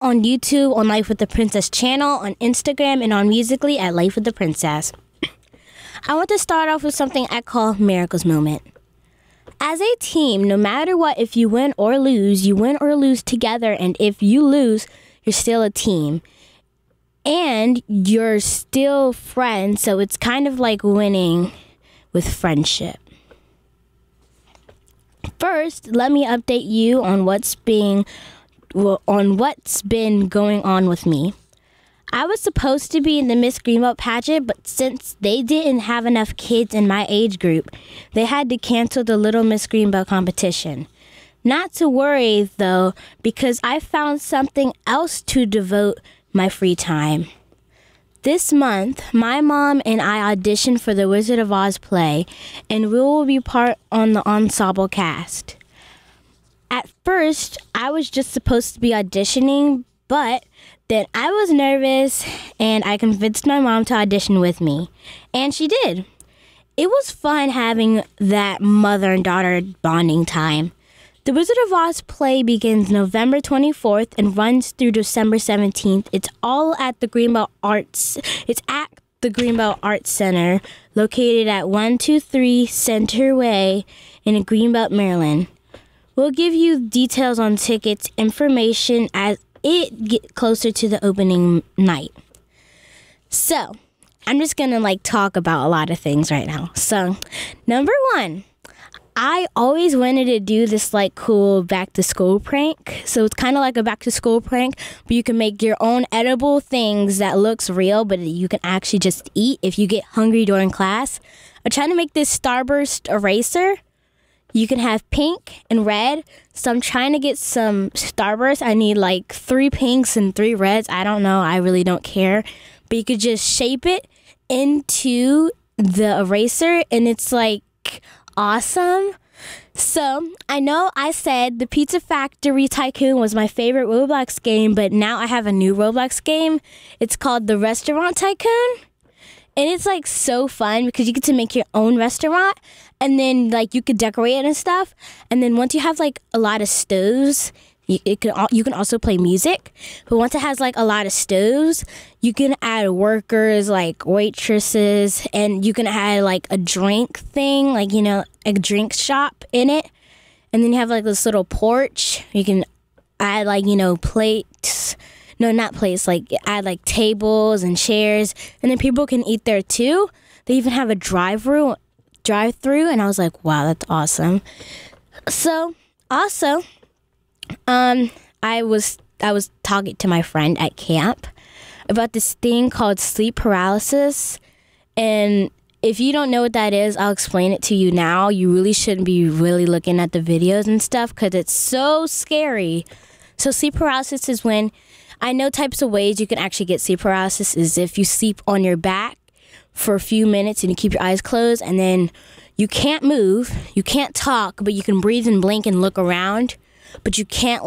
on YouTube on Life with the Princess channel, on Instagram, and on Musically at Life with the Princess. I want to start off with something I call Americo's Moment. As a team, no matter what, if you win or lose, you win or lose together, and if you lose, you're still a team. And you're still friends, so it's kind of like winning with friendship. First, let me update you on what's been going on with me. I was supposed to be in the Miss Greenbelt pageant, but since they didn't have enough kids in my age group, they had to cancel the Little Miss Greenbelt competition. Not to worry, though, because I found something else to devote my free time. This month, my mom and I auditioned for the Wizard of Oz play, and we will be part on the ensemble cast. At first, I was just supposed to be auditioning, but then I was nervous, and I convinced my mom to audition with me, and she did. It was fun having that mother and daughter bonding time. The Wizard of Oz play begins November 24th and runs through December 17th. It's all at the Greenbelt Arts. It's at the Greenbelt Arts Center, located at 123 Center Way in Greenbelt, Maryland. We'll give you details on tickets information as it gets closer to the opening night. So, I'm just gonna talk about a lot of things right now. So, number one, I always wanted to do this cool back to school prank. So it's kind of like a back to school prank, but you can make your own edible things that looks real, but you can actually just eat if you get hungry during class. I'm trying to make this Starburst eraser. You can have pink and red. So I'm trying to get some Starburst. I need 3 pinks and 3 reds. I don't know. I really don't care. But you could just shape it into the eraser, and it's awesome. So I know I said the Pizza Factory Tycoon was my favorite Roblox game, but now I have a new Roblox game. It's called the Restaurant Tycoon, and it's so fun because you get to make your own restaurant, and then you could decorate it and stuff. And then once you have a lot of stoves, you can also play music. But once it has a lot of stoves, you can add workers, waitresses, and you can add a drink thing, a drink shop in it. And then you have this little porch. You can add plates. No, not plates. Add tables and chairs, and then people can eat there too. They even have a drive-through, and I was like, wow, that's awesome. So also, I was talking to my friend at camp about this thing called sleep paralysis, and if you don't know what that is, I'll explain it to you now. You really shouldn't be really looking at the videos and stuff because it's so scary. So sleep paralysis is when, I know types of ways you can actually get sleep paralysis is if you sleep on your back for a few minutes and you keep your eyes closed, and then you can't move, you can't talk, but you can breathe and blink and look around, but you can't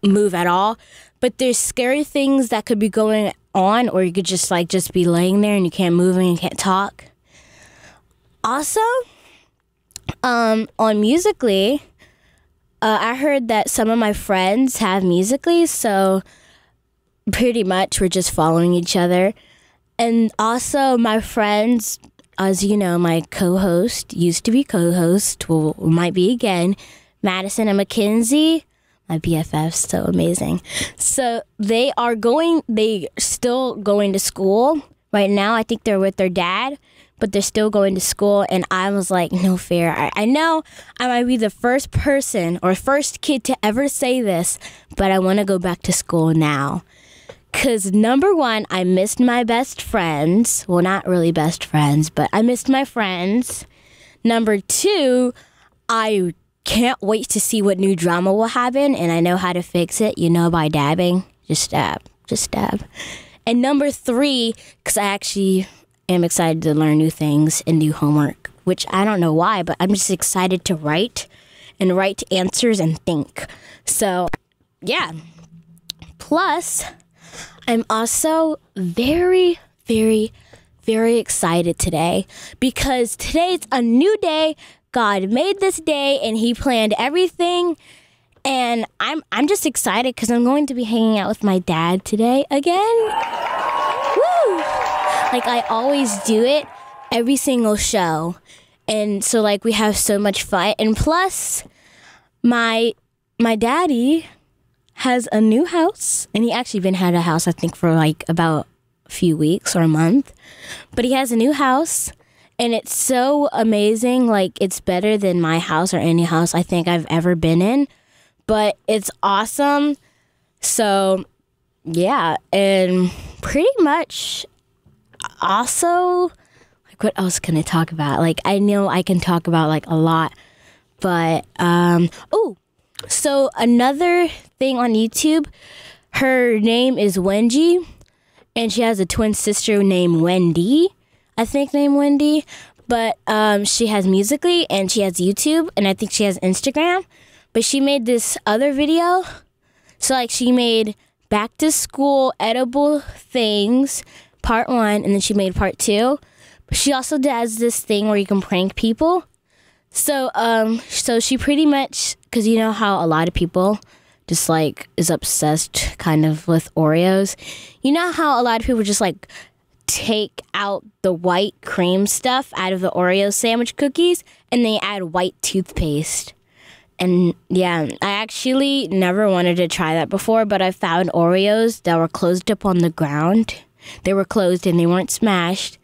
move at all. But there's scary things that could be going on, or you could just be laying there and you can't move and you can't talk. Also, on Musically, I heard that some of my friends have Musically, so pretty much we're just following each other. And also my friends, as you know, my co-host, used to be co-host, well, might be again, Madison and Mackenzie, my BFFs, so amazing. So they still going to school right now. I think they're with their dad, but they're still going to school, and I was like, no fair. I know I might be the first person or first kid to ever say this, but I want to go back to school now. Because number one, I missed my best friends. Well, not really best friends, but I missed my friends. Number two, I can't wait to see what new drama will happen, and I know how to fix it, by dabbing. Just stab. And number three, because I actually am excited to learn new things and do homework, which I don't know why, but I'm just excited to write answers and think. So, yeah. Plus, I'm also very, very, very excited today because today's a new day. God made this day and He planned everything, And I'm just excited because I'm going to be hanging out with my dad today again. Woo! Like I always do it every single show. And so like we have so much fun. And plus my daddy has a new house, and he actually been had a house I think for like about a few weeks or a month. But he has a new house, and it's so amazing. Like it's better than my house or any house I think I've ever been in. But it's awesome. So, yeah. And pretty much also, like, what else can I talk about? Like, I know I can talk about, like, a lot. But, so another thing on YouTube, her name is Wendy. And she has a twin sister named Wendy. I think named Wendy. But she has Musical.ly and she has YouTube. And I think she has Instagram. But she made this other video. So, like, she made back to school edible things, part 1, and then she made part 2. But she also does this thing where you can prank people. So, so she pretty much, because you know how a lot of people just, like, is obsessed kind of with Oreos. You know how a lot of people just, like, take out the white cream stuff out of the Oreo sandwich cookies, and they add white toothpaste. And yeah, I actually never wanted to try that before, but I found Oreos that were closed up on the ground. They were closed and they weren't smashed.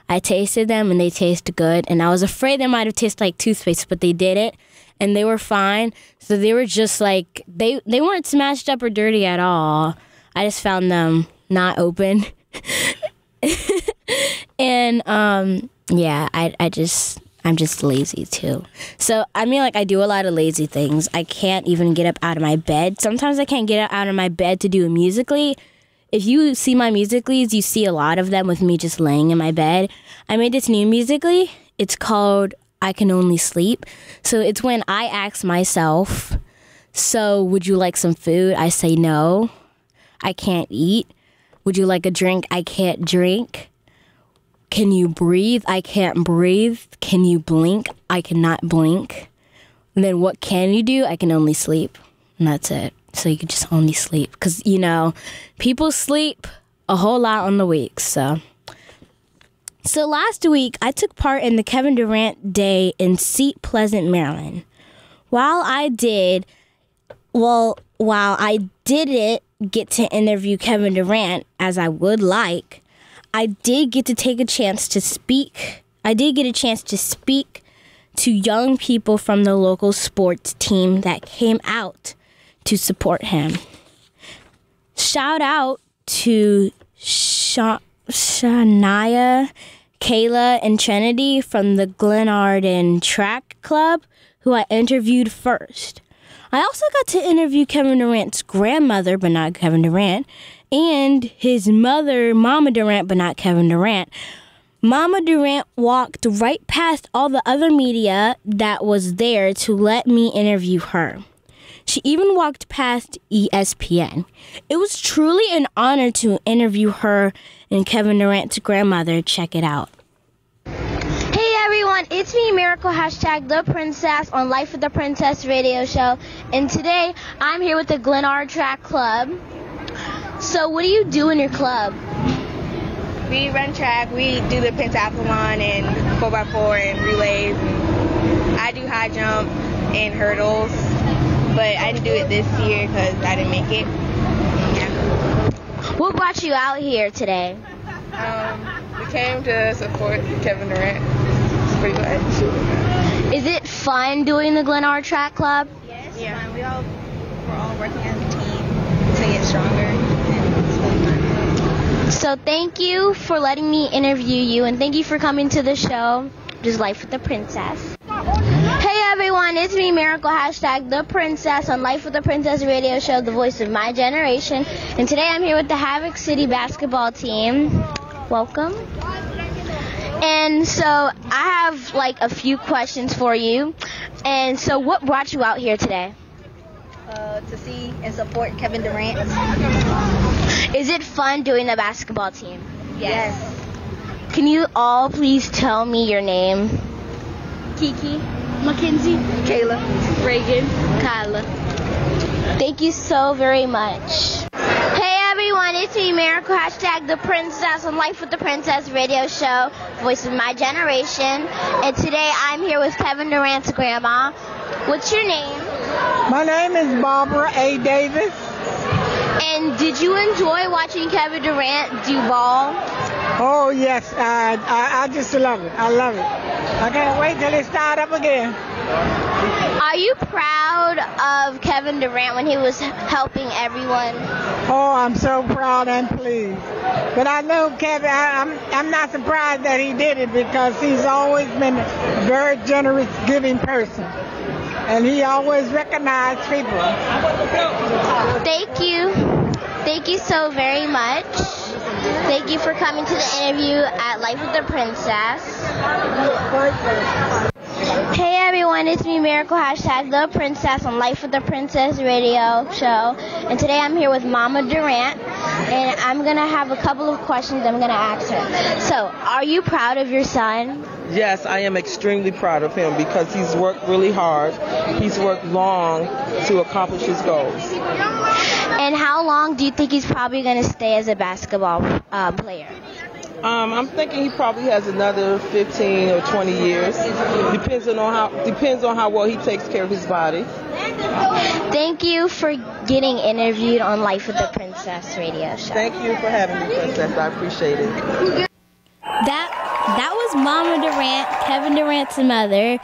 I tasted them and they tasted good. And I was afraid they might have tasted like toothpaste, but they didn't. And they were fine. So they were just like, they weren't smashed up or dirty at all. I just found them not open. And yeah, I'm just lazy too. So, I mean, like, I do a lot of lazy things. I can't even get up out of my bed. Sometimes I can't get out of my bed to do a Musical.ly. If you see my Musical.lys, you see a lot of them with me just laying in my bed. I made this new Musical.ly. It's called I Can Only Sleep. So, it's when I ask myself, so would you like some food? I say no. I can't eat. Would you like a drink? I can't drink. Can you breathe? I can't breathe. Can you blink? I cannot blink. And then what can you do? I can only sleep. And that's it. So you can just only sleep. Because, you know, people sleep a whole lot on the weeks. So last week, I took part in the Kevin Durant Day in Seat Pleasant, Maryland. While I didn't get to interview Kevin Durant as I would like, I did get to take a chance to speak. I did get a chance to speak to young people from the local sports team that came out to support him. Shout out to Shania, Kayla, and Trinity from the Glenarden Track Club, who I interviewed first. I also got to interview Kevin Durant's grandmother, but not Kevin Durant, and his mother, Mama Durant, but not Kevin Durant. Mama Durant walked right past all the other media that was there to let me interview her. She even walked past ESPN. It was truly an honor to interview her and Kevin Durant's grandmother. Check it out. Hey everyone, it's me, Americo, #The Princess on Life with the Princess radio show. And today, I'm here with the Glenard Track Club. So what do you do in your club? We run track, we do the pentathlon and 4x4 and relays. And I do high jump and hurdles, but I didn't do it this year because I didn't make it. Yeah. What brought you out here today? We came to support Kevin Durant. It's pretty much. Is it fun doing the Glenard Track Club? Yes. Yeah. We're all working as a team to get stronger. So thank you for letting me interview you, and thank you for coming to the show, Just Life with the Princess. Hey everyone, it's me, Americo, #The Princess on Life with the Princess radio show, the voice of my generation. And today I'm here with the Havoc City basketball team. Welcome. And so I have like a few questions for you. And so what brought you out here today? To see and support Kevin Durant. Is it fun doing the basketball team? Yes. Can you all please tell me your name? Kiki, Mackenzie, Kayla, Reagan, Kyla. Thank you so very much. Hey everyone, it's me, Americo, hashtag the Princess on Life with the Princess radio show, voice of my generation. And today I'm here with Kevin Durant's grandma. What's your name? My name is Barbara A. Davis. And did you enjoy watching Kevin Durant do ball? Oh yes, I just love it. I love it. I can't wait till it start up again. Are you proud of Kevin Durant when he was helping everyone? Oh, I'm so proud and pleased. But I know Kevin, I'm not surprised that he did it because he's always been a very generous, giving person. And he always recognized people. Thank you. Thank you so very much. Thank you for coming to the interview at Life with the Princess. Hey everyone, it's me, Americo, hashtag the Princess on Life with the Princess radio show. And today I'm here with Mama Durant, and I'm going to have a couple of questions I'm going to ask her. So, are you proud of your son? Yes, I am extremely proud of him because he's worked really hard. He's worked long to accomplish his goals. And how long do you think he's probably going to stay as a basketball player? I'm thinking he probably has another 15 or 20 years. Depends on how well he takes care of his body. Thank you for getting interviewed on Life with the Princess radio show. Thank you for having me, Princess. I appreciate it. That was Mama Durant, Kevin Durant's mother,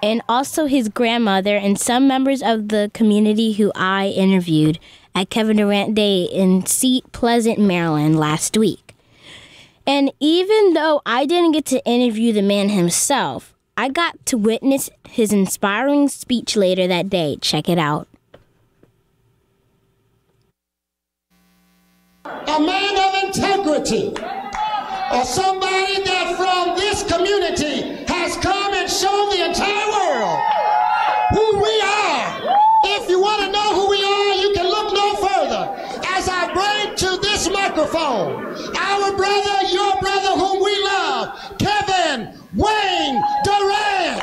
and also his grandmother, and some members of the community who I interviewed at Kevin Durant Day in Seat Pleasant, Maryland last week. And even though I didn't get to interview the man himself, I got to witness his inspiring speech later that day. Check it out. A man of integrity, or somebody that from this community has come and shown the entire world who we are. If you want to know who we are, you can look no further. As I bring to this microphone, our brother, your brother whom we love, Kevin Wayne Durant.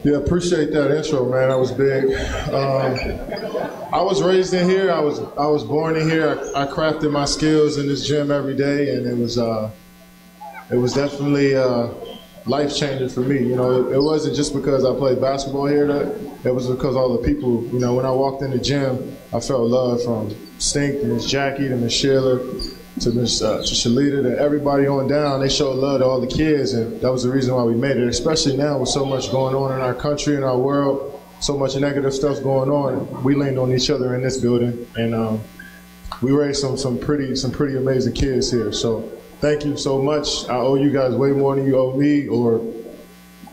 Yeah, appreciate that intro, man. That was big. I was raised in here. I was born in here. I crafted my skills in this gym every day, and it was definitely life changing for me. You know, it wasn't just because I played basketball here. It was because all the people. You know, when I walked in the gym, I felt love from Stink to Miss Jackie to Miss Sheila to Miss Shalita to everybody on down. They showed love to all the kids, and that was the reason why we made it. Especially now with so much going on in our country and our world, so much negative stuff going on. We leaned on each other in this building, and we raised some pretty amazing kids here. So thank you so much. I owe you guys way more than you owe me, or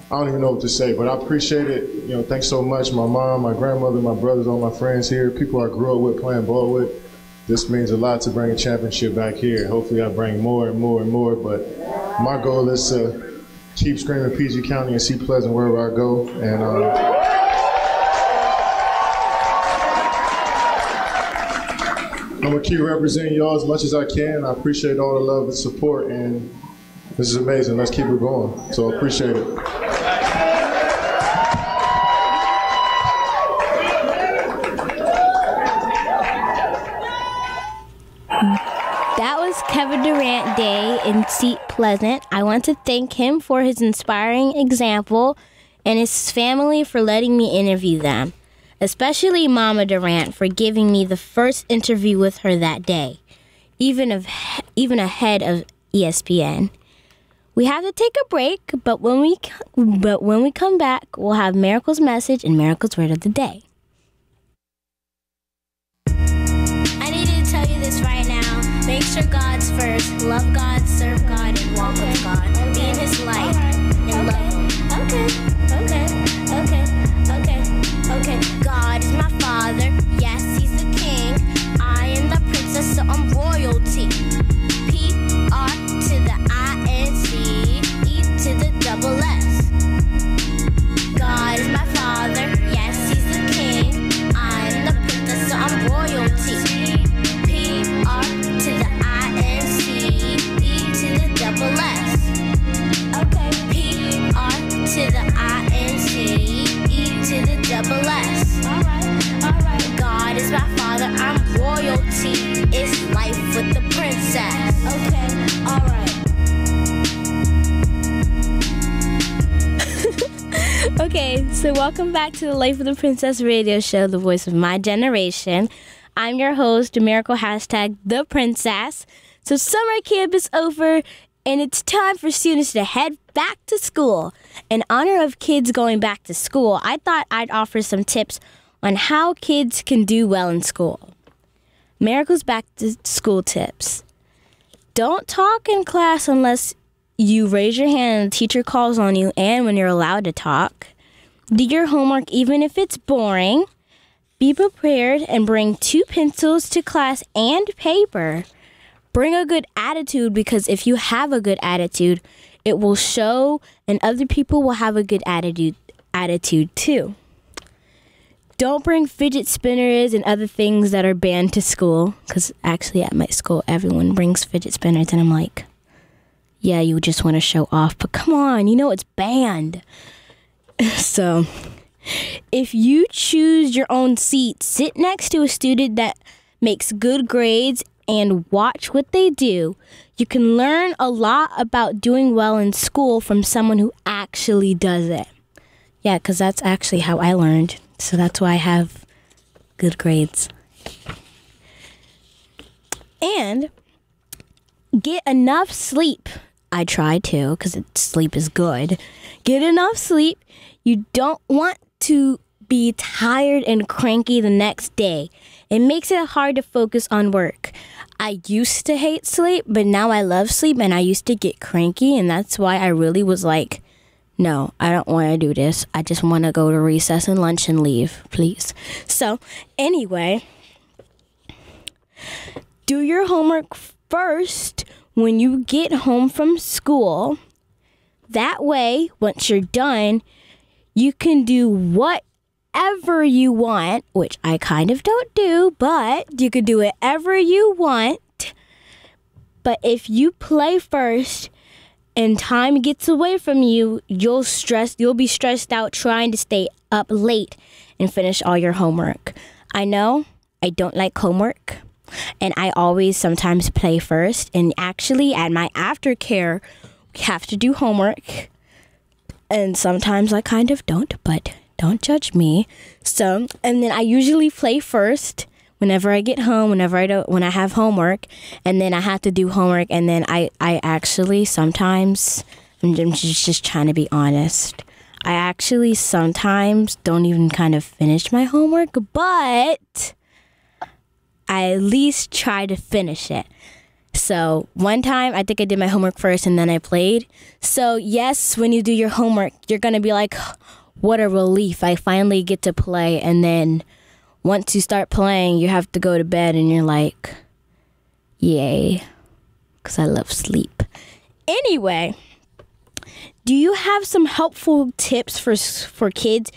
I don't even know what to say, but I appreciate it. You know, thanks so much. My mom, my grandmother, my brothers, all my friends here, people I grew up with playing ball with. This means a lot to bring a championship back here. Hopefully I bring more and more and more, but my goal is to keep screaming PG County and Seat Pleasant wherever I go. And I'm gonna keep representing y'all as much as I can. I appreciate all the love and support, and this is amazing. Let's keep it going. So I appreciate it. That was Kevin Durant Day in Seat Pleasant. I want to thank him for his inspiring example and his family for letting me interview them, especially Mama Durant for giving me the first interview with her that day, even ahead of ESPN. We have to take a break, but when we come back, we'll have Miracle's message and Miracle's word of the day. I need to tell you this right now. Make sure God's first. Love God, serve God, and walk with God. Be in His light and love Him. Okay. God is my Father. Yes, He's the King. I am the princess, so I'm royalty. P-R to the I-N-C, E to the double S. God is my Father. Yes, He's the King. I am the princess, so I'm royalty. P-R to the I-N-C, Okay, so welcome back to the Life of the Princess radio show, the voice of my generation. I'm your host, Americo #the Princess. So summer camp is over, and it's time for students to head back to school. In honor of kids going back to school, I thought I'd offer some tips on how kids can do well in school. Americo's back to school tips. Don't talk in class unless you raise your hand and the teacher calls on you, and when you're allowed to talk. Do your homework even if it's boring. Be prepared and bring 2 pencils to class and paper. Bring a good attitude, because if you have a good attitude, it will show and other people will have a good attitude too. Don't bring fidget spinners and other things that are banned to school, because actually at my school everyone brings fidget spinners and I'm like, yeah, you just want to show off, but come on, you know it's banned. So, if you choose your own seat, sit next to a student that makes good grades and watch what they do. You can learn a lot about doing well in school from someone who actually does it. Yeah, because that's actually how I learned. So that's why I have good grades. And get enough sleep. I try to, because sleep is good. Get enough sleep. You don't want to be tired and cranky the next day. It makes it hard to focus on work. I used to hate sleep, but now I love sleep, and I used to get cranky, and that's why I really was like, no, I don't want to do this. I just want to go to recess and lunch and leave, please. So, anyway, do your homework first when you get home from school. That way, once you're done, you can do whatever you want, which I kind of don't do, but you could do whatever you want. But if you play first and time gets away from you, you'll be stressed out trying to stay up late and finish all your homework. I know I don't like homework, and I always sometimes play first. And actually, at my aftercare, we have to do homework. And sometimes I kind of don't, but don't judge me. So, and then I usually play first whenever I get home, when I have homework, and then I have to do homework, and then I actually sometimes, I'm just trying to be honest, I actually sometimes don't even kind of finish my homework, but I at least try to finish it. So one time, I think I did my homework first and then I played. So yes, when you do your homework, you're going to be like, what a relief. I finally get to play. And then once you start playing, you have to go to bed and you're like, yay, because I love sleep. Anyway, do you have some helpful tips for kids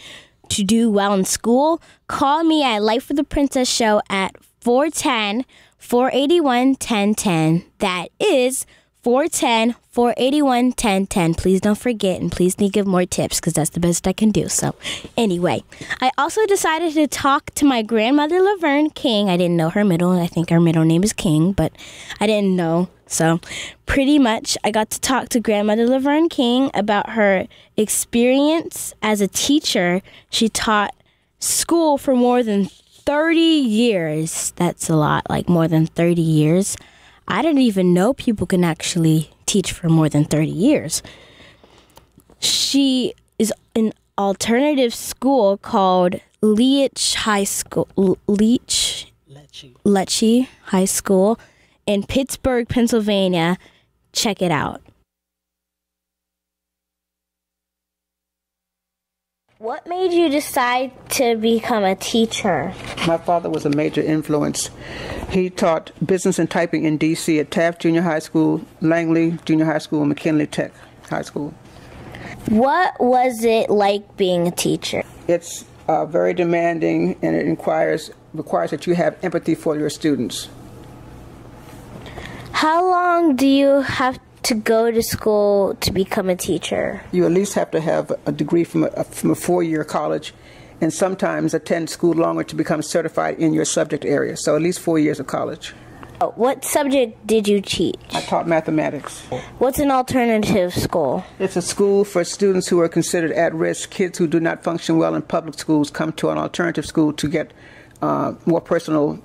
to do well in school? Call me at Life with the Princess Show at 410-481-1010. That is 410-481-1010. Please don't forget, and please need to give more tips, because that's the best I can do. So anyway, I also decided to talk to my grandmother, Laverne King. I didn't know her middle. I think her middle name is King, but I didn't know. So pretty much I got to talk to grandmother Laverne King about her experience as a teacher. She taught school for more than 30 years. That's a lot, like more than 30 years. I didn't even know people can actually teach for more than 30 years. She is an alternative school called Lecce High School in Pittsburgh, Pennsylvania. Check it out. What made you decide to become a teacher? My father was a major influence. He taught business and typing in D.C. at Taft Junior High School, Langley Junior High School, and McKinley Tech High School. What was it like being a teacher? It's very demanding, and it requires that you have empathy for your students. How long do you have to go to school to become a teacher? You at least have to have a degree from a 4-year college, and sometimes attend school longer to become certified in your subject area. So at least 4 years of college. What subject did you teach? I taught mathematics. What's an alternative school? It's a school for students who are considered at risk. Kids who do not function well in public schools come to an alternative school to get more personal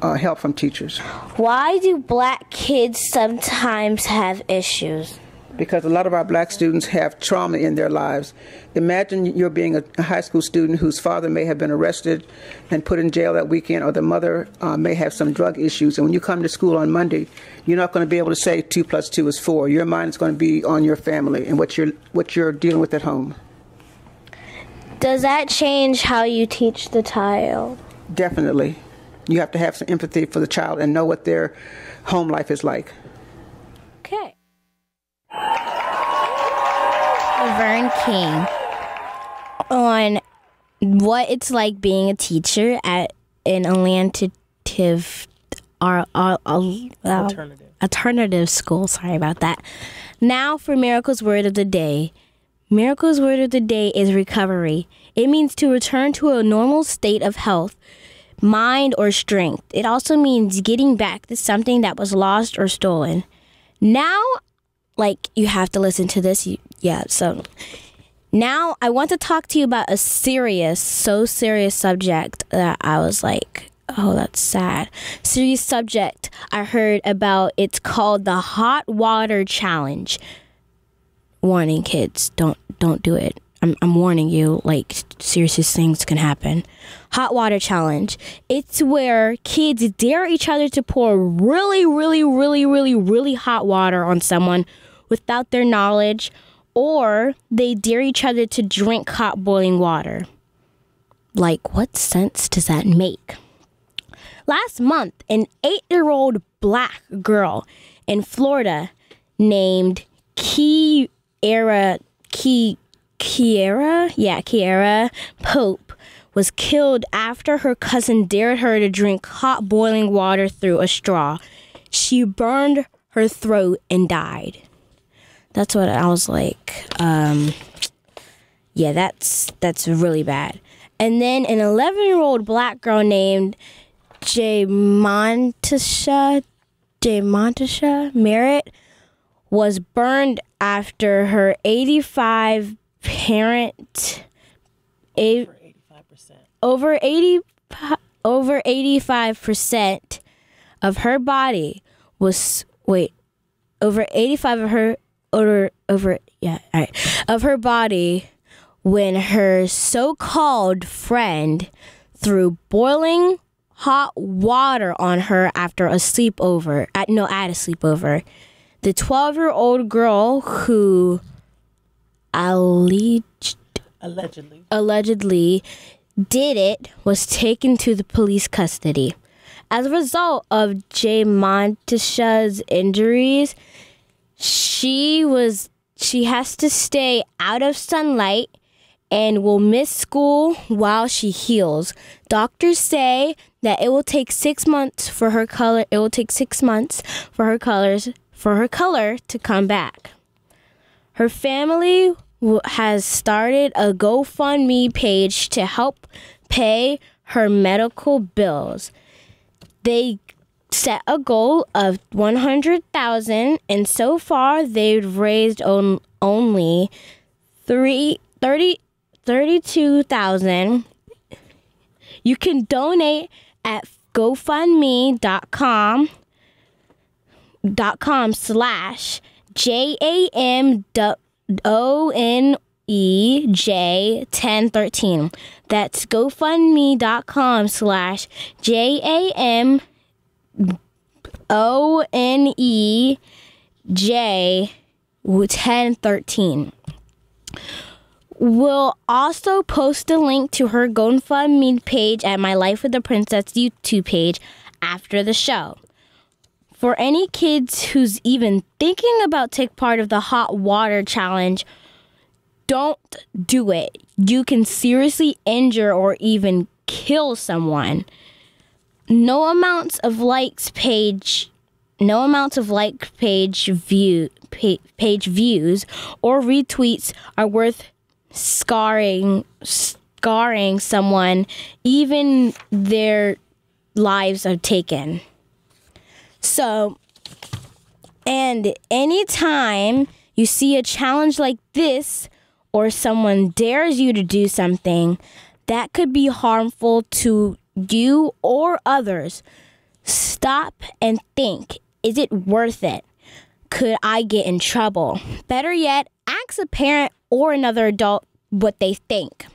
help from teachers. Why do black kids sometimes have issues? Because a lot of our black students have trauma in their lives. Imagine you're being a high school student whose father may have been arrested and put in jail that weekend, or the mother may have some drug issues. And when you come to school on Monday, you're not going to be able to say 2 + 2 is 4. Your mind is going to be on your family and what you're dealing with at home. Does that change how you teach the child? Definitely. You have to have some empathy for the child and know what their home life is like. Okay. Vern King on what it's like being a teacher at an alternative school. Sorry about that. Now for Miracle's word of the day. Miracle's word of the day is recovery. It means to return to a normal state of health, mind, or strength. It also means getting back to something that was lost or stolen. Now, you have to listen to this. So now I want to talk to you about a serious subject that I was like, oh, that's sad. Serious subject I heard about. It's called the hot water challenge. Warning, kids, don't do it. I'm warning you, serious things can happen. Hot water challenge. It's where kids dare each other to pour really, really, really, really, really hot water on someone without their knowledge, or they dare each other to drink hot boiling water. What sense does that make? Last month, an 8-year-old black girl in Florida named Kiera Pope was killed after her cousin dared her to drink hot boiling water through a straw. She burned her throat and died. That's what I was like. That's really bad. And then an 11-year-old black girl named Jamontasha Merritt was burned after her 85% over 85% of her body was of her body when her so-called friend threw boiling hot water on her after at a sleepover. The 12-year-old girl who allegedly did it was taken to the police custody. As a result of Jamontasha's injuries, she has to stay out of sunlight and will miss school while she heals. Doctors say that it will take 6 months for her color. It will take 6 months for her color to come back. Her family has started a GoFundMe page to help pay her medical bills. They set a goal of $100,000, and so far they've raised only $32,000. You can donate at GoFundMe.com/JAMONEJ1013. That's GoFundMe.com/JAMONEJ1013. We'll also post a link to her GoFundMe page at My Life with the Princess YouTube page after the show. For any kids who's even thinking about taking part of the hot water challenge, don't do it. You can seriously injure or even kill someone. No amounts of page views or retweets are worth scarring someone, even their lives are taken. So, and anytime you see a challenge like this, or someone dares you to do something that could be harmful to you or others, stop and think, is it worth it? Could I get in trouble? Better yet, ask a parent or another adult what they think.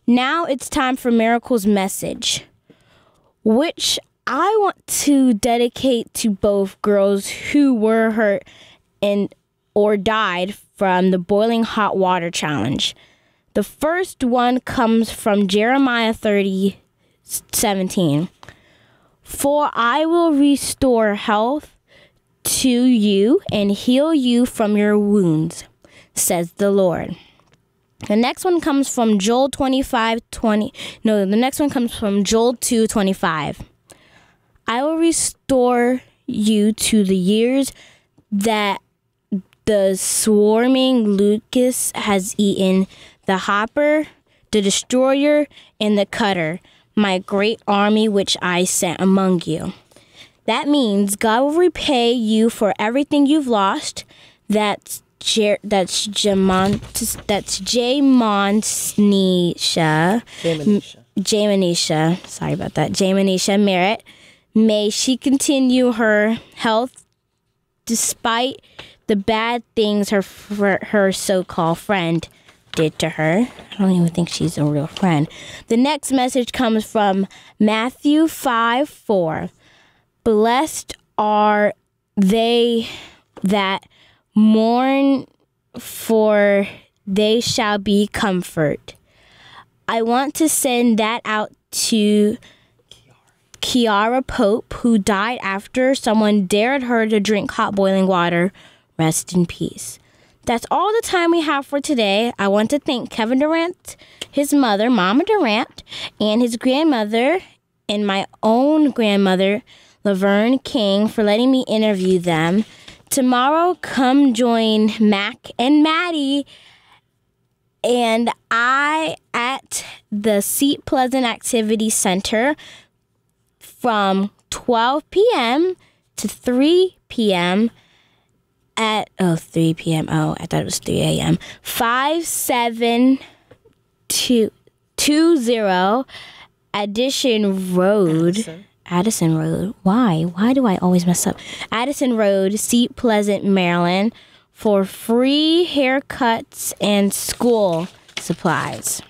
Now it's time for Miracle's message, which I want to dedicate to both girls who were hurt and or died from the boiling hot water challenge. The first one comes from Jeremiah 30:17. For I will restore health to you and heal you from your wounds, says the Lord. The next one comes from Joel 2:25. I will restore you to the years that the swarming locust has eaten, the hopper, the destroyer, and the cutter, my great army which I sent among you. That means God will repay you for everything you've lost. That's Jamanisha. Sorry about that. Jamanisha Merritt. May she continue her health despite the bad things her so-called friend did to her. I don't even think she's a real friend. The next message comes from Matthew 5:4. Blessed are they that mourn, for they shall be comforted. I want to send that out to Kiara Pope, who died after someone dared her to drink hot boiling water. Rest in peace. That's all the time we have for today. I want to thank Kevin Durant, his mother, Mama Durant, and his grandmother, and my own grandmother, Laverne King, for letting me interview them. Tomorrow, come join Mac and Maddie and I at the Seat Pleasant Activity Center from 12 p.m. to 3 p.m. at 3 p.m. Oh, I thought it was 3 a.m. 5720 Addison Road. Why? Why do I always mess up? Addison Road, Seat Pleasant, Maryland, for free haircuts and school supplies.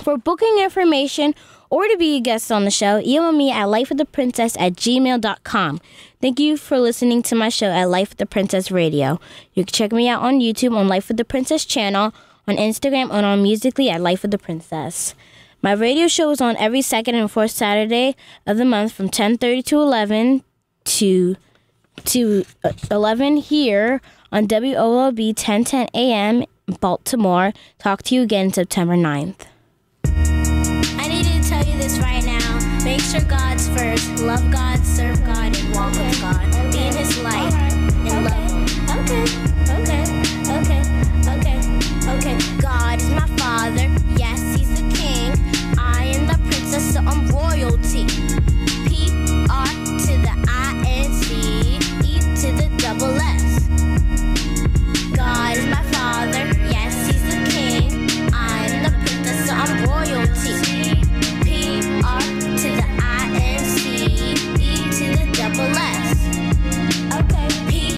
For booking information or to be a guest on the show, email me at lifewiththeprincess@gmail.com. Thank you for listening to my show at Life with the Princess Radio. You can check me out on YouTube on Life with the Princess channel, on Instagram, and on Musical.ly at Life with the Princess. My radio show is on every second and fourth Saturday of the month from 10:30 to 11 to 11 here on WOLB 1010 AM Baltimore. Talk to you again September 9th. I needed to tell you this right now. Make sure God's first. Love God, serve God, and walk with God. Be in His light and love Him. Okay.